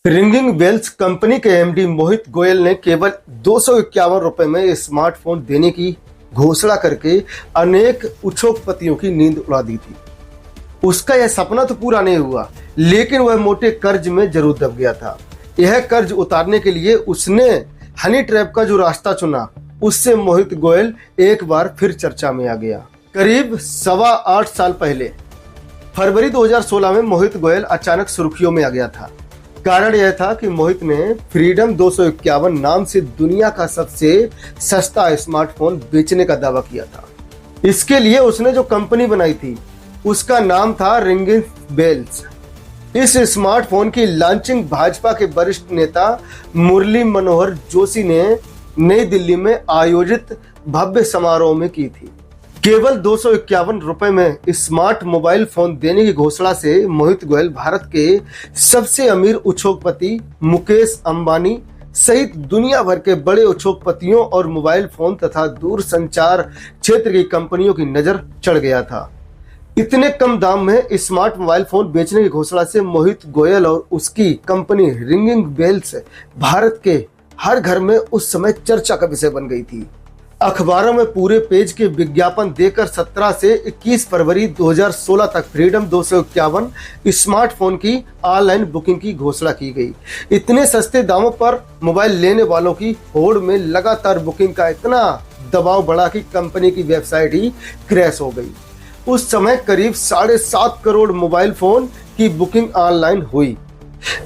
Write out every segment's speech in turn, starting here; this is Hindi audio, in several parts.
रिंगिंग बेल्स कंपनी के एमडी मोहित गोयल ने केवल 251 रुपए में स्मार्टफोन देने की घोषणा करके अनेक उद्योगपतियों की नींद उड़ा दी थी। उसका यह सपना तो पूरा नहीं हुआ, लेकिन वह मोटे कर्ज में जरूर दब गया था। यह कर्ज उतारने के लिए उसने हनी ट्रैप का जो रास्ता चुना, उससे मोहित गोयल एक बार फिर चर्चा में आ गया। करीब 8.25 साल पहले फरवरी 2016 में मोहित गोयल अचानक सुर्खियों में आ गया था। कारण यह था कि मोहित ने फ्रीडम 251 नाम से दुनिया का सबसे सस्ता स्मार्टफोन बेचने का दावा किया था। इसके लिए उसने जो कंपनी बनाई थी उसका नाम था रिंगिंग बेल्स। इस स्मार्टफोन की लॉन्चिंग भाजपा के वरिष्ठ नेता मुरली मनोहर जोशी ने नई दिल्ली में आयोजित भव्य समारोह में की थी। केवल 251 रुपए में स्मार्ट मोबाइल फोन देने की घोषणा से मोहित गोयल भारत के सबसे अमीर उद्योगपति मुकेश अंबानी सहित दुनिया भर के बड़े उद्योगपतियों और मोबाइल फोन तथा दूरसंचार क्षेत्र की कंपनियों की नजर चढ़ गया था। इतने कम दाम में स्मार्ट मोबाइल फोन बेचने की घोषणा से मोहित गोयल और उसकी कंपनी रिंगिंग बेल्स भारत के हर घर में उस समय चर्चा का विषय बन गई थी। अखबारों में पूरे पेज के विज्ञापन देकर 17 से 21 फरवरी 2016 तक फ्रीडम 251 स्मार्टफोन की ऑनलाइन बुकिंग की घोषणा की गई। इतने सस्ते दामों पर मोबाइल लेने वालों की होड़ में लगातार बुकिंग का इतना दबाव बढ़ा कि कंपनी की वेबसाइट ही क्रैश हो गई। उस समय करीब 7.5 करोड़ मोबाइल फोन की बुकिंग ऑनलाइन हुई।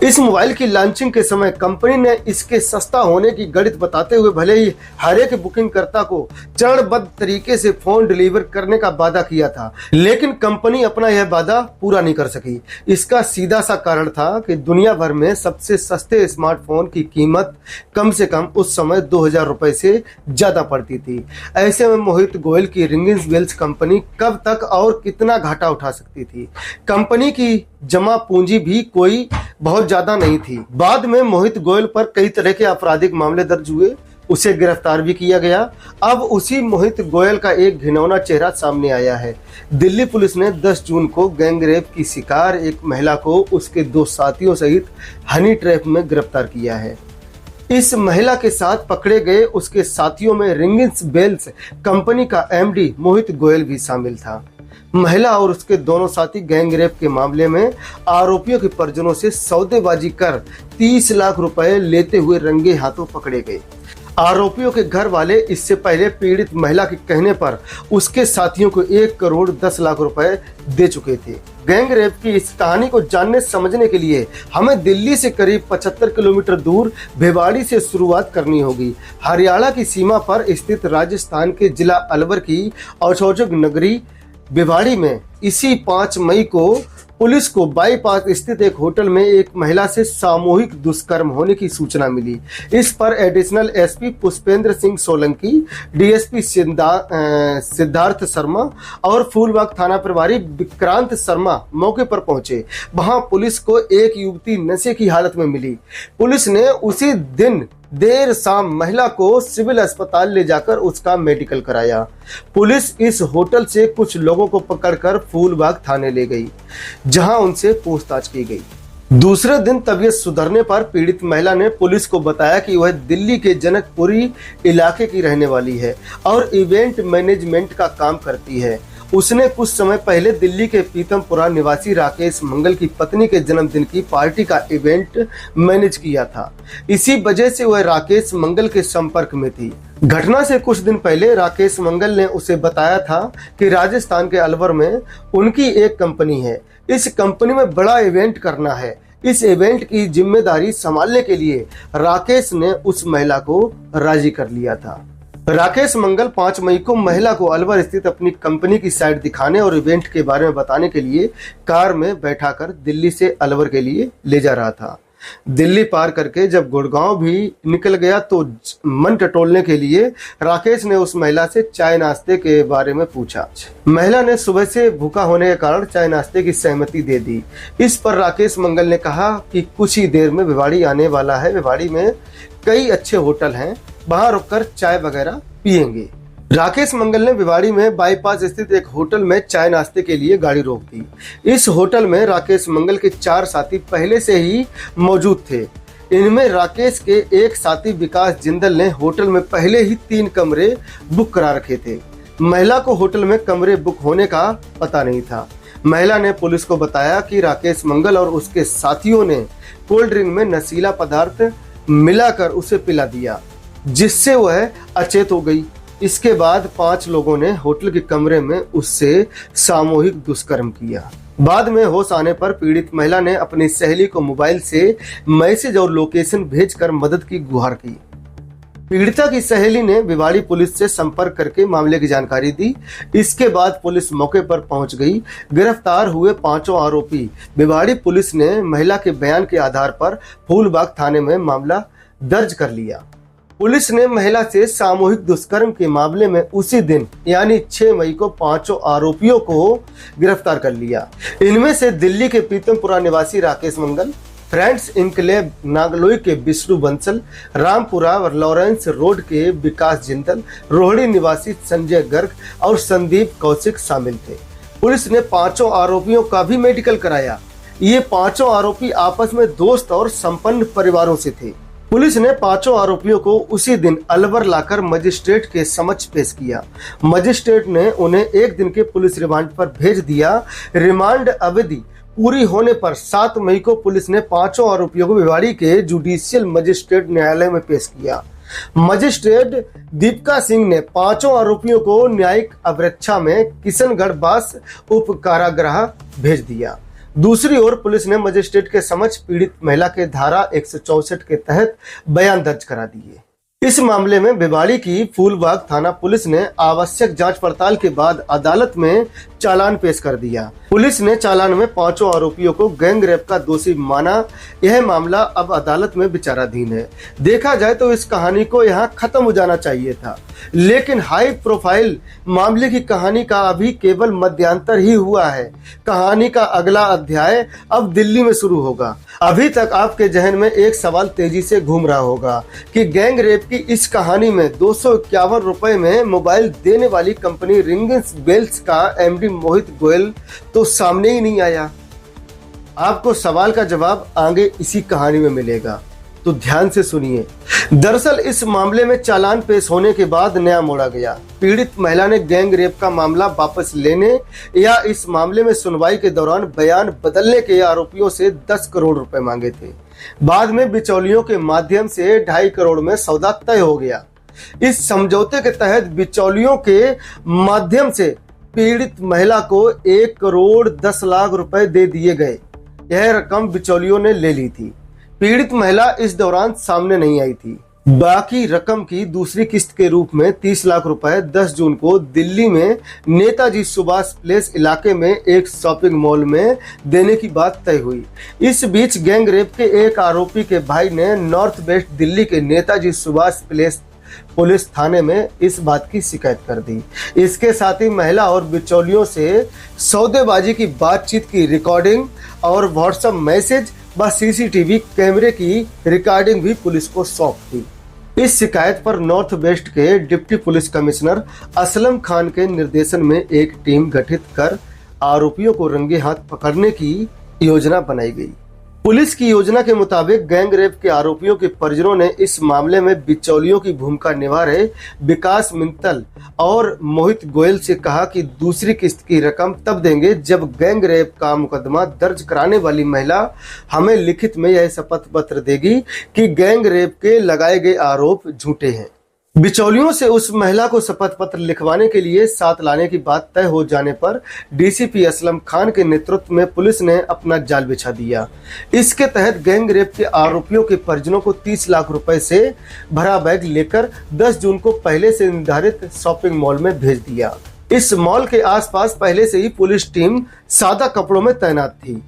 इस मोबाइल की लॉन्चिंग के समय कंपनी ने इसके सस्ता होने की गणित बताते हुए भले ही हर एक बुकिंग कर्ता को चरणबद्ध तरीके से फोन डिलीवर करने का वादा किया था, लेकिन कंपनी अपना यह वादा पूरा नहीं कर सकी। इसका सीधा सा कारण था कि दुनिया भर में सबसे सस्ते स्मार्टफोन की कीमत कम से कम उस समय 2000 रुपए से ज्यादा पड़ती थी। ऐसे में मोहित गोयल की रिंगिंग बेल्स कंपनी कब तक और कितना घाटा उठा सकती थी। कंपनी की जमा पूंजी भी कोई बहुत ज्यादा नहीं थी। बाद में मोहित गोयल पर कई तरह के आपराधिक मामले दर्ज हुए, उसे गिरफ्तार भी किया गया। अब उसी मोहित गोयल का एक घिनौना चेहरा सामने आया है। दिल्ली पुलिस ने 10 जून को गैंगरेप की शिकार एक महिला को उसके 2 साथियों सहित हनी ट्रैप में गिरफ्तार किया है। इस महिला के साथ पकड़े गए उसके साथियों में रिंगिंग बेल्स कंपनी का एमडी मोहित गोयल भी शामिल था। महिला और उसके दोनों साथी गैंगरेप के मामले में आरोपियों के परिजनों से सौदेबाजी कर 30 लाख रुपए लेते हुए रंगे हाथों पकड़े गए। आरोपियों के घर वाले इससे पहले पीड़ित महिला के कहने पर उसके साथियों को 1 करोड़ 10 लाख रुपए दे चुके थे। गैंगरेप की इस कहानी को जानने समझने के लिए हमें दिल्ली से करीब 75 किलोमीटर दूर भिवाड़ी से शुरुआत करनी होगी। हरियाणा की सीमा पर स्थित राजस्थान के जिला अलवर की औद्योगिक नगरी भिवाड़ी में इसी 5 मई को पुलिस को बाईपास स्थित एक होटल में एक महिला से सामूहिक दुष्कर्म होने की सूचना मिली। इस पर additional SP Pushpendra Singh Solanki, DSP Siddharth Sharma और फूलबाग थाना प्रभारी विक्रांत शर्मा मौके पर पहुंचे। वहां पुलिस को एक युवती नशे की हालत में मिली। पुलिस ने उसी दिन देर शाम महिला को सिविल अस्पताल ले जाकर उसका मेडिकल कराया। पुलिस इस होटल से कुछ लोगों को पकड़कर फूलबाग थाने ले गई, जहां उनसे पूछताछ की गई। दूसरे दिन तबीयत सुधरने पर पीड़ित महिला ने पुलिस को बताया कि वह दिल्ली के जनकपुरी इलाके की रहने वाली है और इवेंट मैनेजमेंट का काम करती है। उसने कुछ समय पहले दिल्ली के पीतमपुरा निवासी राकेश मंगल की पत्नी के जन्मदिन की पार्टी का इवेंट मैनेज किया था। इसी वजह से वह राकेश मंगल के संपर्क में थी। घटना से कुछ दिन पहले राकेश मंगल ने उसे बताया था कि राजस्थान के अलवर में उनकी एक कंपनी है। इस कंपनी में बड़ा इवेंट करना है। इस इवेंट की जिम्मेदारी संभालने के लिए राकेश ने उस महिला को राजी कर लिया था। राकेश मंगल 5 मई को महिला को अलवर स्थित अपनी कंपनी की साइट दिखाने और इवेंट के बारे में बताने के लिए कार में बैठाकर दिल्ली से अलवर के लिए ले जा रहा था। दिल्ली पार करके जब गुड़गांव भी निकल गया तो मन टटोलने के लिए राकेश ने उस महिला से चाय नाश्ते के बारे में पूछा। महिला ने सुबह से भूखा होने के कारण चाय नाश्ते की सहमति दे दी। इस पर राकेश मंगल ने कहा कि कुछ ही देर में भिवाड़ी आने वाला है, भिवाड़ी में कई अच्छे होटल हैं, वहां रुककर चाय वगैरह पिएंगे। राकेश मंगल ने भिवाड़ी में बाईपास स्थित एक होटल में चाय नाश्ते के लिए गाड़ी रोक दी। इस होटल में राकेश मंगल के 4 साथी पहले से ही मौजूद थे। इनमें राकेश के एक साथी विकास जिंदल ने होटल में पहले ही 3 कमरे बुक करा रखे थे। महिला को होटल में कमरे बुक होने का पता नहीं था। महिला ने पुलिस को बताया कि राकेश मंगल और उसके साथियों ने कोल्ड ड्रिंक में नशीला पदार्थ मिलाकर उसे पिला दिया, जिससे वह अचेत हो गई। इसके बाद 5 लोगों ने होटल के कमरे में उससे सामूहिक दुष्कर्म किया। बाद में होश आने पर पीड़ित महिला ने अपनी सहेली को मोबाइल से मैसेज और लोकेशन भेजकर मदद की गुहार की। पीड़िता की सहेली ने भिवाड़ी पुलिस से संपर्क करके मामले की जानकारी दी। इसके बाद पुलिस मौके पर पहुंच गई। गिरफ्तार हुए 5 आरोपी भिवाड़ी पुलिस ने महिला के बयान के आधार पर फूलबाग थाने में मामला दर्ज कर लिया। पुलिस ने महिला से सामूहिक दुष्कर्म के मामले में उसी दिन यानी 6 मई को 5 आरोपियों को गिरफ्तार कर लिया। इनमें से दिल्ली के प्रीतमपुरा निवासी राकेश मंगल, फ्रेंड्स इनक्लेव नागलोई के विष्णु बंसल, रामपुरा और लॉरेंस रोड के विकास जिंदल, रोहिणी निवासी संजय गर्ग और संदीप कौशिक शामिल थे। पुलिस ने 5 आरोपियों का भी मेडिकल कराया। ये 5 आरोपी आपस में दोस्त और संपन्न परिवारों से थे। पुलिस ने 5 आरोपियों को उसी दिन अलवर लाकर मजिस्ट्रेट के समक्ष पेश किया। मजिस्ट्रेट ने उन्हें 1 दिन के पुलिस रिमांड पर भेज दिया। रिमांड अवधि पूरी होने पर 7 मई को पुलिस ने 5 आरोपियों को भिवाड़ी के जुडिशियल मजिस्ट्रेट न्यायालय में पेश किया। मजिस्ट्रेट दीपिका सिंह ने 5 आरोपियों को न्यायिक अवरक्षा में किशनगढ़ बास उप कारागृह भेज दिया। दूसरी ओर पुलिस ने मजिस्ट्रेट के समक्ष पीड़ित महिला के धारा 164 के तहत बयान दर्ज करा दिए। इस मामले में भिवाड़ी की फूलबाग थाना पुलिस ने आवश्यक जांच पड़ताल के बाद अदालत में चालान पेश कर दिया। पुलिस ने चालान में 5 आरोपियों को गैंग रेप का दोषी माना। यह मामला अब अदालत में विचाराधीन है। देखा जाए तो इस कहानी को यहाँ खत्म हो जाना चाहिए था, लेकिन हाई प्रोफाइल मामले की कहानी का अभी केवल मध्यांतर ही हुआ है। कहानी का अगला अध्याय अब दिल्ली में शुरू होगा। अभी तक आपके जहन में एक सवाल तेजी से घूम रहा होगा कि गैंग रेप की इस कहानी में 251 रुपए में मोबाइल देने वाली कंपनी रिंग्स बेल्स का एमडी मोहित गोयल तो सामने ही नहीं आया। आपको सवाल का जवाब आगे इसी कहानी में मिलेगा, तो ध्यान से सुनिए। दरअसल इस मामले में चालान पेश होने के बाद नया मोड़ा गया। पीड़ित महिला ने गैंग रेप का मामला वापस लेने या इस मामले में सुनवाई के दौरान बयान बदलने के आरोपियों से 10 करोड़ रुपए मांगे थे। बाद में बिचौलियों के माध्यम से 2.5 करोड़ में सौदा तय हो गया। इस समझौते के तहत बिचौलियों के माध्यम से पीड़ित महिला को 1 करोड़ 10 लाख रुपए दे दिए गए। यह रकम बिचौलियों ने ले ली थी। पीड़ित महिला इस दौरान सामने नहीं आई थी। बाकी रकम की दूसरी किस्त के रूप में 30 लाख रुपए 10 जून को दिल्ली में नेताजी सुभाष प्लेस इलाके में एक शॉपिंग मॉल में देने की बात तय हुई। इस बीच गैंग रेप के एक आरोपी के भाई ने नॉर्थ वेस्ट दिल्ली के नेताजी सुभाष प्लेस पुलिस थाने में इस बात की शिकायत कर दी। इसके साथ ही महिला और बिचौलियों से सौदेबाजी की बातचीत की रिकॉर्डिंग और व्हाट्सएप मैसेज व सीसीटीवी कैमरे की रिकॉर्डिंग भी पुलिस को सौंप दी। इस शिकायत पर नॉर्थ वेस्ट के deputy police commissioner Aslam Khan के निर्देशन में एक टीम गठित कर आरोपियों को रंगे हाथ पकड़ने की योजना बनाई गई। पुलिस की योजना के मुताबिक गैंग रेप के आरोपियों के परिजनों ने इस मामले में बिचौलियों की भूमिका निभा रहे विकास मित्तल और मोहित गोयल से कहा कि दूसरी किस्त की रकम तब देंगे जब गैंग रेप का मुकदमा दर्ज कराने वाली महिला हमें लिखित में यह शपथ पत्र देगी कि गैंग रेप के लगाए गए आरोप झूठे हैं। बिचौलियों से उस महिला को शपथ पत्र लिखवाने के लिए साथ लाने की बात तय हो जाने पर डीसीपी असलम खान के नेतृत्व में पुलिस ने अपना जाल बिछा दिया। इसके तहत गैंग रेप के आरोपियों के परिजनों को 30 लाख रुपए से भरा बैग लेकर 10 जून को पहले से निर्धारित शॉपिंग मॉल में भेज दिया। इस मॉल के आसपास पहले से ही पुलिस टीम सादा कपड़ों में तैनात थी।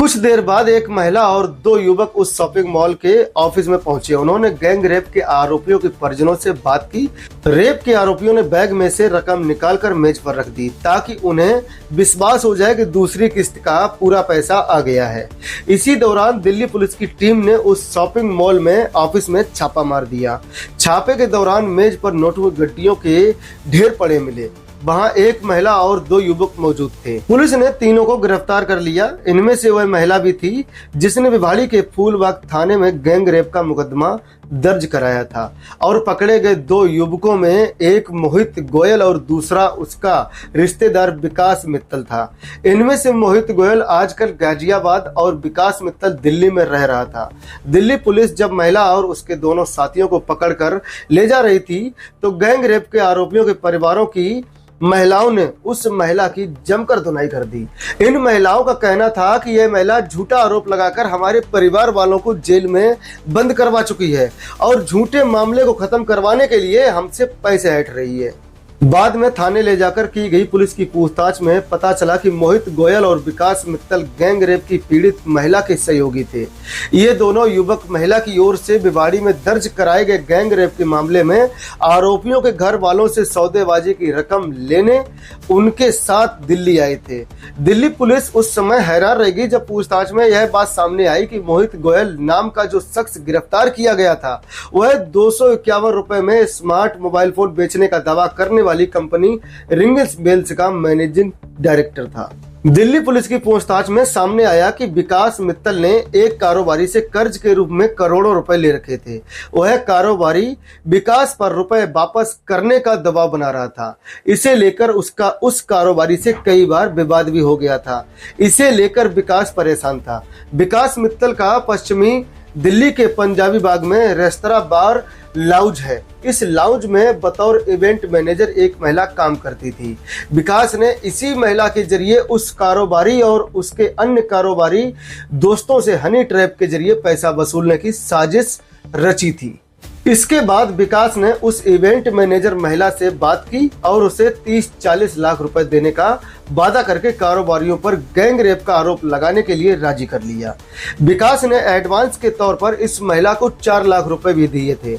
कुछ देर बाद एक महिला और दो युवक उस शॉपिंग मॉल के ऑफिस में पहुंचे। उन्होंने गैंग रेप के आरोपियों के परिजनों से बात की। रेप के आरोपियों ने बैग में से रकम निकालकर मेज पर रख दी ताकि उन्हें विश्वास हो जाए कि दूसरी किस्त का पूरा पैसा आ गया है। इसी दौरान दिल्ली पुलिस की टीम ने उस शॉपिंग मॉल में ऑफिस में छापा मार दिया। छापे के दौरान मेज पर नोटों की गड्डियों के ढेर पड़े मिले। वहां एक महिला और दो युवक मौजूद थे। पुलिस ने तीनों को गिरफ्तार कर लिया। इनमें से वह महिला भी थी जिसने भिवाड़ी के फूलबाग थाने में गैंग रेप का मुकदमा दर्ज कराया था। और पकड़े गए दो युवकों में एक मोहित गोयल और दूसरा उसका रिश्तेदार विकास मित्तल था। इनमें से मोहित गोयल आजकल गाजियाबाद और विकास मित्तल दिल्ली में रह रहा था। दिल्ली पुलिस जब महिला और उसके दोनों साथियों को पकड़कर ले जा रही थी तो गैंग रेप के आरोपियों के परिवारों की महिलाओं ने उस महिला की जमकर धुनाई कर दी। इन महिलाओं का कहना था कि यह महिला झूठा आरोप लगाकर हमारे परिवार वालों को जेल में बंद करवा चुकी है और झूठे मामले को खत्म करवाने के लिए हमसे पैसे ऐंठ रही है। बाद में थाने ले जाकर की गई पुलिस की पूछताछ में पता चला कि मोहित गोयल और विकास मित्तल गैंग रेप की पीड़ित महिला के सहयोगी थे। ये दोनों युवक महिला की ओर से भिवाड़ी में दर्ज कराए गए गैंग रेप के मामले में आरोपियों के घर वालों से सौदेबाजी की रकम लेने उनके साथ दिल्ली आए थे। दिल्ली पुलिस उस समय हैरान रह गई जब पूछताछ में यह बात सामने आई कि मोहित गोयल नाम का जो शख्स गिरफ्तार किया गया था वह 251 रुपए में स्मार्ट मोबाइल फोन बेचने का दावा करने वाली कंपनी रिंगल्स बेल्स का मैनेजिंग डायरेक्टर था। दिल्ली पुलिस की पूछताछ में सामने आया कि विकास मित्तल ने एक कारोबारी से कर्ज के रूप में करोड़ों रुपए ले रखे थे। वह कारोबारी विकास पर रुपए वापस करने का दबाव बना रहा था। इसे लेकर उसका उस कारोबारी से कई बार विवाद भी हो गया था। इसे लेकर विकास परेशान था। विकास मित्तल का पश्चिमी दिल्ली के पंजाबी बाग में रेस्तरां बार लाउंज है। इस लाउंज में बतौर इवेंट मैनेजर एक महिला काम करती थी। विकास ने इसी महिला के जरिए उस कारोबारी और उसके अन्य कारोबारी दोस्तों से हनी ट्रैप के जरिए पैसा वसूलने की साजिश रची थी। इसके बाद विकास ने उस इवेंट मैनेजर महिला से बात की और उसे 30-40 लाख रुपए देने का वादा करके कारोबारियों पर गैंग रेप का आरोप लगाने के लिए राजी कर लिया। विकास ने एडवांस के तौर पर इस महिला को 4 लाख रुपए भी दिए थे।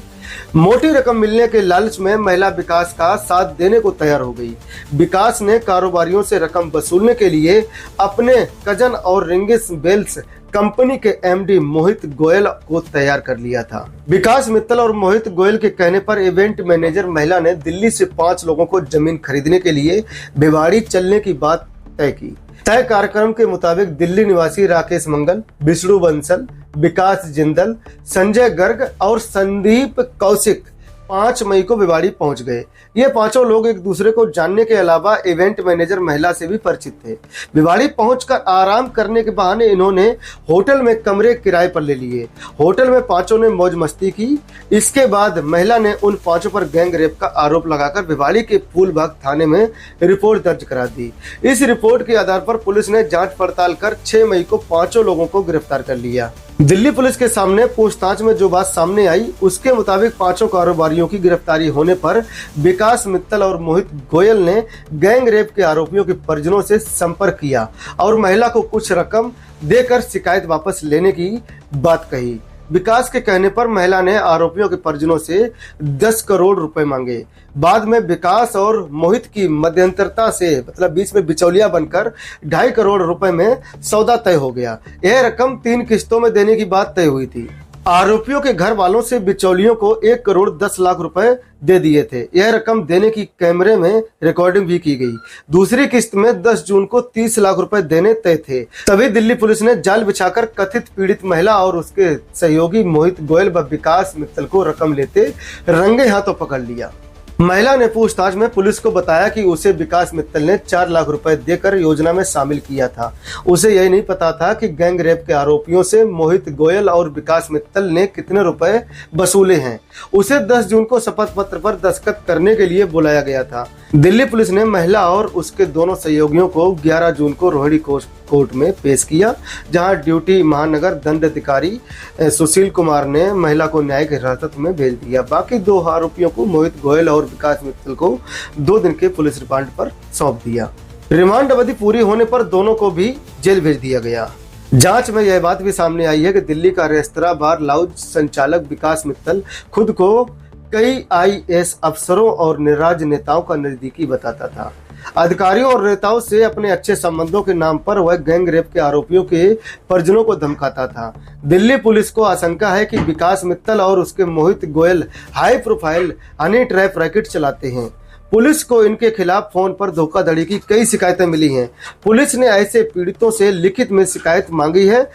मोटी रकम मिलने के लालच में महिला विकास का साथ देने को तैयार हो गई। विकास ने कारोबारियों से रकम वसूलने के लिए अपने कजन और रिंगल्स बेल्स कंपनी के एमडी मोहित गोयल को तैयार कर लिया था। विकास मित्तल और मोहित गोयल के कहने पर इवेंट मैनेजर महिला ने दिल्ली से 5 लोगों को जमीन खरीदने के लिए भिवाड़ी चलने की बात तय की। तय कार्यक्रम के मुताबिक दिल्ली निवासी राकेश मंगल, विष्णु बंसल, विकास जिंदल, संजय गर्ग और संदीप कौशिक 5 मई को भिवाड़ी पहुंच गए। ये पांचों लोग एक दूसरे को जानने के अलावा इवेंट मैनेजर महिला से भी परिचित थे। भिवाड़ी पहुंचकर आराम करने के बहाने इन्होंने होटल में कमरे किराए पर ले लिए। होटल में पांचों ने मौज मस्ती की। इसके बाद महिला ने उन पांचों पर गैंग रेप का आरोप लगाकर भिवाड़ी के फूलबाग थाने में रिपोर्ट दर्ज करा दी। इस रिपोर्ट के आधार पर पुलिस ने जांच पड़ताल कर 6 मई को पांचों लोगों को गिरफ्तार कर लिया। दिल्ली पुलिस के सामने पूछताछ में जो बात सामने आई उसके मुताबिक पांचों कारोबारियों की गिरफ्तारी होने पर विकास मित्तल और मोहित गोयल ने गैंग रेप के आरोपियों के परिजनों से संपर्क किया और महिला को कुछ रकम देकर शिकायत वापस लेने की बात कही। विकास के कहने पर महिला ने आरोपियों के परिजनों से 10 करोड़ रुपए मांगे। बाद में विकास और मोहित की मध्यंतरता से मतलब बीच में बिचौलिया बनकर 2.5 करोड़ रुपए में सौदा तय हो गया। यह रकम 3 किस्तों में देने की बात तय हुई थी। आरोपियों के घर वालों से बिचौलियों को 1 करोड़ 10 लाख रुपए दे दिए थे। यह रकम देने की कैमरे में रिकॉर्डिंग भी की गई। दूसरी किस्त में 10 जून को 30 लाख रुपए देने तय थे। तभी दिल्ली पुलिस ने जाल बिछाकर कथित पीड़ित महिला और उसके सहयोगी मोहित गोयल व विकास मित्तल को रकम लेते रंगे हाथों पकड़ लिया। महिला ने पूछताछ में पुलिस को बताया कि उसे विकास मित्तल ने 4 लाख रुपए देकर योजना में शामिल किया था। उसे यह नहीं पता था कि गैंग रेप के आरोपियों से मोहित गोयल और विकास मित्तल ने कितने रुपए वसूले हैं। उसे 10 जून को शपथ पत्र पर दस्तखत करने के लिए बुलाया गया था। दिल्ली पुलिस ने महिला और उसके दोनों सहयोगियों को 11 जून को रोहिणी कोर्ट में पेश किया, जहां ड्यूटी महानगर दंडाधिकारी सुशील कुमार ने महिला को न्यायिक हिरासत में भेज दिया। बाकी 2 आरोपियों को मोहित गोयल और विकास मित्तल को 2 दिन के पुलिस रिमांड पर सौंप दिया। रिमांड अवधि पूरी होने पर दोनों को भी जेल भेज दिया गया। जांच में यह बात भी सामने आई है कि दिल्ली का रेस्तरां बार लाउंज संचालक विकास मित्तल खुद को कई आईएएस अफसरों और राजनेताओं का नजदीकी बताता था। अधिकारियों और नेताओं से अपने अच्छे संबंधों के नाम पर वह गैंग रेप के आरोपियों के परिजनों को धमकाता था। दिल्ली पुलिस को आशंका है कि विकास मित्तल और उसके Mohit Goyal high profile honey trap racket चलाते हैं। पुलिस को इनके खिलाफ फोन पर धोखाधड़ी की कई शिकायतें मिली हैं। पुलिस ने ऐसे पीड़ितों से लिखित में शिकायत मांगी है।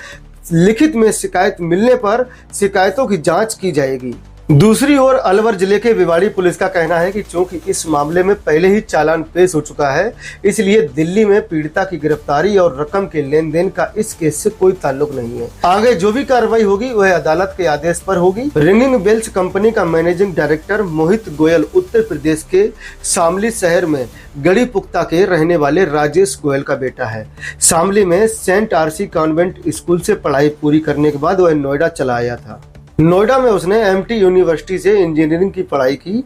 लिखित में शिकायत मिलने पर शिकायतों की जांच की जाएगी। दूसरी ओर अलवर जिले के भिवाड़ी पुलिस का कहना है कि चूंकि इस मामले में पहले ही चालान पेश हो चुका है, इसलिए दिल्ली में पीड़िता की गिरफ्तारी और रकम के लेन देन का इस केस से कोई ताल्लुक नहीं है। आगे जो भी कार्रवाई होगी वह अदालत के आदेश पर होगी। रिंगिंग बेल्स कंपनी का मैनेजिंग डायरेक्टर मोहित गोयल उत्तर प्रदेश के शामली शहर में गढ़ी पुख्ता के रहने वाले राजेश गोयल का बेटा है। शामली में सेंट आरसी कॉन्वेंट स्कूल से पढ़ाई पूरी करने के बाद वह नोएडा चला आया था। नोएडा में उसने एमटी यूनिवर्सिटी से इंजीनियरिंग की पढ़ाई की।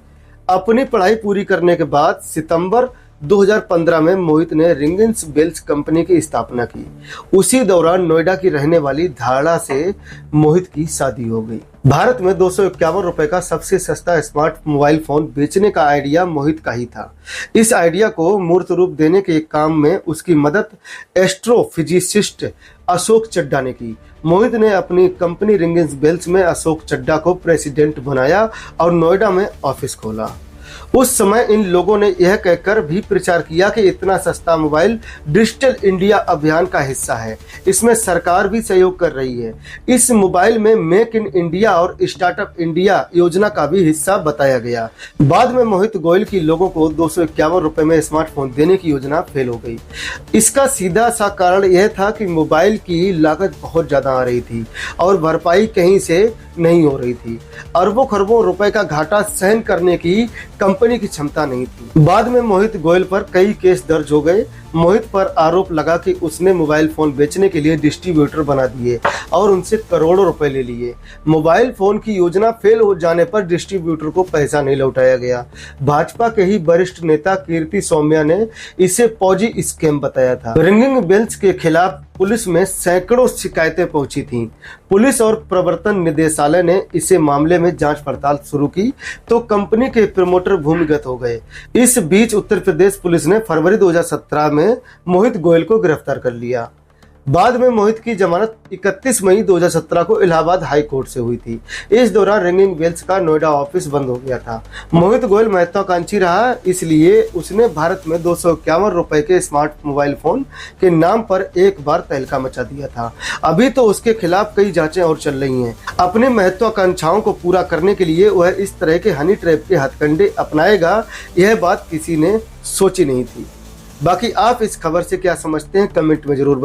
अपनी पढ़ाई पूरी करने के बाद सितंबर 2015 में मोहित ने रिंगिंग बेल्स कंपनी की स्थापना की। उसी दौरान नोएडा की रहने वाली धारणा से मोहित की शादी हो गई। भारत में 251 रुपए का सबसे सस्ता स्मार्ट मोबाइल फोन बेचने का आइडिया मोहित का ही था। इस आइडिया को मूर्त रूप देने के काम में उसकी मदद एस्ट्रोफिजिसिस्ट अशोक चड्ढा ने की। मोहित ने अपनी कंपनी रिंगिंग बेल्स में अशोक चड्ढा को प्रेसिडेंट बनाया और नोएडा में ऑफिस खोला। उस समय इन लोगों ने यह कहकर भी प्रचार किया कि इतना सस्ता मोबाइल डिजिटल इंडिया अभियान का हिस्सा है, इसमें सरकार भी सहयोग कर रही है। इस मोबाइल में मेक इन इंडिया और स्टार्टअप इंडिया योजना का भी हिस्सा बताया गया। बाद में मोहित गोयल की लोगों को 251 रुपए में स्मार्टफोन देने की योजना फेल हो गई। इसका सीधा सा कारण यह था कि मोबाइल की लागत बहुत ज्यादा आ रही थी और भरपाई कहीं से नहीं हो रही थी। अरबों खरबों रुपए का घाटा सहन करने की कंपनी की क्षमता नहीं थी। बाद में मोहित गोयल पर कई केस दर्ज हो गए। मोहित पर आरोप लगा कि उसने मोबाइल फोन बेचने के लिए डिस्ट्रीब्यूटर बना दिए और उनसे करोड़ों रुपए ले लिए। मोबाइल फोन की योजना फेल हो जाने पर डिस्ट्रीब्यूटर को पैसा नहीं लौटाया गया। भाजपा के ही वरिष्ठ नेता कीर्ति सौम्या ने इसे पॉजी स्कैम बताया था। रिंगिंग बेल्स के खिलाफ पुलिस में सैकड़ों शिकायतें पहुंची थीं। पुलिस और प्रवर्तन निदेशालय ने इसे मामले में जांच पड़ताल शुरू की तो कंपनी के प्रमोटर भूमिगत हो गए। इस बीच उत्तर प्रदेश पुलिस ने फरवरी 2017 में मोहित गोयल को गिरफ्तार कर लिया। बाद में मोहित की जमानत 31 मई 2017 को इलाहाबाद हाई कोर्ट से हुई थी। इस दौरान रिंगिंग बेल्स का नोएडा ऑफिस बंद हो गया था। मोहित गोयल महत्वाकांक्षी रहा, इसलिए उसने भारत में 251 रुपए के स्मार्ट मोबाइल फोन के नाम पर एक बार तहलका मचा दिया था। अभी तो उसके खिलाफ कई जांचें और चल रही हैं। अपनी महत्वाकांक्षाओं को पूरा करने के लिए वह इस तरह के हनी ट्रैप के हथकंडे अपनाएगा, यह बात किसी ने सोची नहीं थी। बाकी आप इस खबर से क्या समझते हैं, कमेंट में जरूर बताएं।